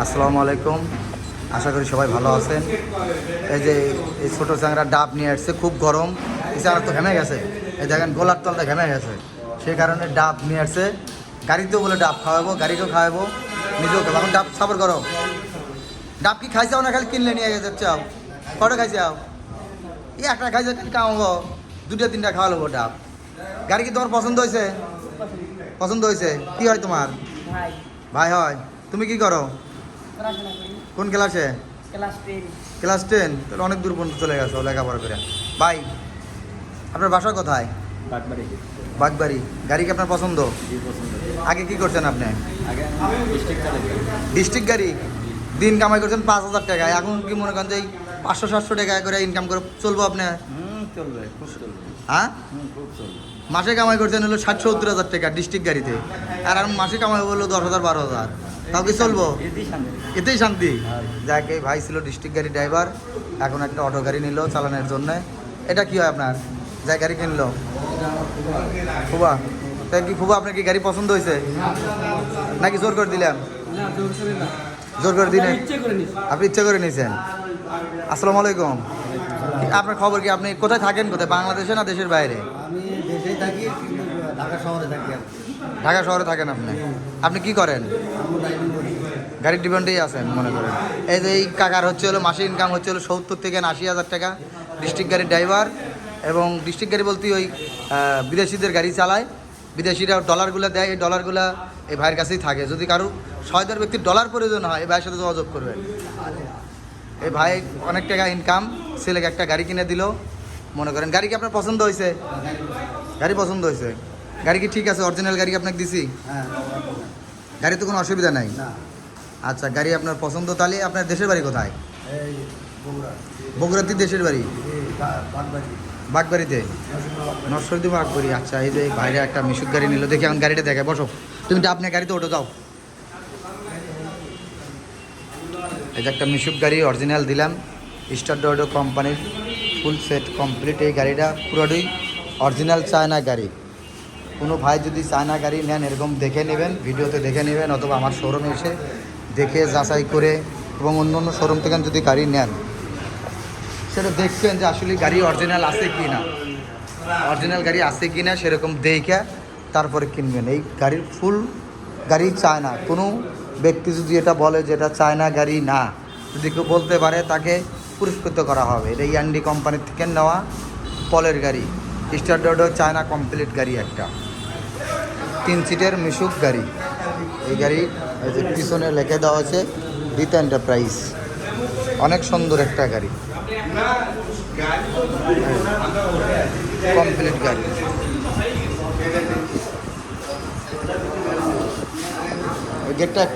আসসালামু আলাইকুম। আশা করি সবাই ভালো আছেন। এই যে এই ছোটো চ্যাংরা ডাব নিয়ে আসছে, খুব গরম। এই চ্যাংরা তো ঘেমে গেছে, এই দেখেন গোলার তলটা ঘেমে গেছে, সেই কারণে ডাব নিয়ে আসছে। গাড়িতেও বলে ডাব খাওয়াবো, গাড়িকেও খাওয়াবো, নিজেও খাবো। এখন ডাব সাবর করো। ডাব কি খাইছাও না খালি কিনলে নিয়ে গেছে? চাও কটা খাইছাও? এই একটা খাইছে, খাওয়াবো, দুটা তিনটা খাওয়াবো ডাব। গাড়ি কি তোমার পছন্দ হয়েছে? পছন্দ হয়েছে? কি হয় তোমার? ভাই ভাই হয়। তুমি কি করো? পড়াশোনা করি কোন ক্লাসে? ক্লাস 10। ক্লাস 10? তাহলে অনেক দূর পর্যন্ত চলে গেছো লেখাপড়া করে। ভাই, আপনার বাসা কোথায়? বাগবাড়ি। বাগবাড়ি। গাড়ি কি আপনার পছন্দ? জি, পছন্দ। আগে কি করছেন আপনি? আগে আমি ডিস্ট্রিক্ট চালাইছি। ডিস্ট্রিক্ট গাড়ি দিন কামাই করছেন 5,000 টাকা, এখন কি মনে করেন যে 500-700 টাকা করে ইনকাম করে চলবো আপনার? চলবে, খুব চলবে। হ্যাঁ, খুব চলবে। মাসে কামাই করছেন হলো 60-70 হাজার টাকা ডিস্ট্রিক্ট গাড়িতে, আর এখন মাসে কামাই হলো 10,000-12,000। তাও কি চলবো? এতেই শান্তি। এতেই শান্তি। হ্যাঁ। যাকে ভাই ছিল ডিস্ট্রিক্ট গাড়ি ড্রাইভার, এখন একটা অটো গাড়ি নিল চালানোর জন্য। এটা কি হয় আপনার? যা গাড়ি কিনলো ফুবা, তাই কি ফুবা আপনার কি গাড়ি পছন্দ হয়েছে নাকি জোর করে দিলাম? জোর করে দিলেন? আপনি ইচ্ছা করে নিয়েছেন। আসসালামু আলাইকুম। আপনার খবর কি? আপনি কোথায় থাকেন? কোথায়, বাংলাদেশে না দেশের বাইরে? আমি দেশেই থাকি, কিন্তু ঢাকা শহরে থাকি আর কি। ঢাকা শহরে থাকেন আপনি। আপনি কি করেন? আমি ড্রাইভিং করি। গাড়ির ডিপেন্ডেই আছেন মনে করেন। এই যে এই কাকার হচ্ছে হলো মাসে ইনকাম হচ্ছে হলো 70 থেকে 80 হাজার টাকা, ডিস্ট্রিক্ট গাড়ির ড্রাইভার। এবং ডিস্ট্রিক্ট গাড়ি বলতে ওই বিদেশিদের গাড়ি চালায়, বিদেশিরা ডলারগুলো দেয়, এই ডলারগুলো এই ভাইয়ের কাছেই থাকে। যদি কারো সহায়তার ব্যক্তির ডলার প্রয়োজন হয়, এই ভাইয়ের সাথে যোগাযোগ করবেন। এই ভাই অনেক টাকা ইনকাম, ছেলেকে একটা গাড়ি কিনে দিল মনে করেন। গাড়ি কি আপনার পছন্দ হয়েছে? গাড়ি পছন্দ হয়েছে। গাড়ি কি ঠিক আছে? অরিজিনাল গাড়ি আপনাকে দিছি, হ্যাঁ, গাড়িতে কোনো অসুবিধা নাই? না, আচ্ছা, গাড়ি আপনার পছন্দ। তাহলে আপনার দেশের বাড়ি কোথায়? এই বগুড়া, বগুড়াতে দেশের বাড়ি? এই বাগবাড়ি, বাগবাড়িতে? নরসিংদী বাগবাড়ি। আচ্ছা, এই যে বাইরে একটা মিশুক গাড়ি নিল, দেখি এখন গাড়িটা দেখে। বসো তুমি, তো আপনার গাড়িতে ওঠো, যাও। এই যে একটা মিশুক গাড়ি অরিজিনাল দিলাম, স্টার ডোডো কোম্পানির, ফুল সেট কমপ্লিট। এই গাড়িটা পুরোটাই অরিজিনাল চায়না গাড়ি। কোনো ভাই যদি চায়না গাড়ি নেন, এরকম দেখে নেবেন, ভিডিওতে দেখে নেবেন, অথবা আমার শোরুমে এসে দেখে যাচাই করে, এবং অন্য অন্য শোরুম থেকে যদি গাড়ি নেন, সেটা দেখবেন যে আসলে গাড়ি অরিজিনাল আছে কি না, অরিজিনাল গাড়ি আছে কি না সেরকম দেখে তারপরে কিনবেন। এই গাড়ির ফুল গাড়ি চায়না। কোনো ব্যক্তি যদি এটা বলে যে এটা চায়না গাড়ি না, যদি কেউ বলতে পারে, তাকে পুরস্কৃত করা হবে। এটা ইয়ান্ডি কোম্পানির থেকে নেওয়া পলের গাড়ি, স্টার ডোডো চায়না কমপ্লিট গাড়ি, একটা 3 সিটের মিশুক গাড়ি। এই গাড়ি এই যে পিছনে লিখে দেওয়া আছে রিতা এন্টারপ্রাইজ। অনেক সুন্দর একটা গাড়ি, কমপ্লিট গাড়ি। ওই গেটটা